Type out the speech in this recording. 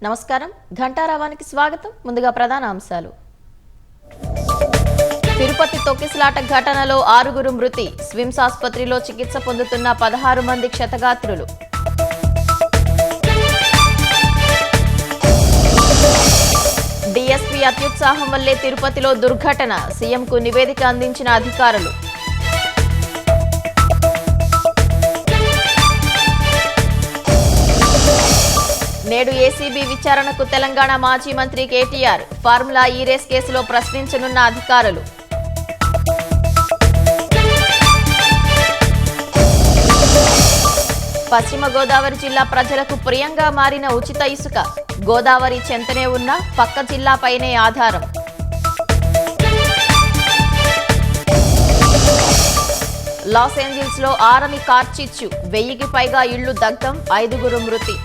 నమస్కారం ఘంటారావానికి స్వాగతం. ముందుగా ప్రధాన అంశాలు. తిరుపతి తొక్కిసలాట ఘటనలో 6 మృతి. స్విమ్స్ ఆసుపత్రిలో చికిత్స పొందుతున్న 16 మంది క్షతగాత్రులు. డీఎస్పీ అత్యుత్సాహం వల్లే తిరుపతిలో దుర్ఘటన. సీఎంకు నివేదిక అందించిన అధికారులు. నేడు ఏసీబీ విచారణకు తెలంగాణ మాజీ మంత్రి కేటీఆర్. ఫార్ములా ఈ రేస్ కేసులో ప్రశ్నించనున్న అధికారులు. పశ్చిమ గోదావరి జిల్లా ప్రజలకు ప్రియంగా మారిన ఉచిత ఇసుక. గోదావరి చెంతనే ఉన్న పక్క జిల్లాపైనే ఆధారం. లాస్ ఏంజల్స్ లో ఆరని కార్చిచ్చు. 1000కి పైగా ఇళ్లు దగ్ధం. 5 మృతి.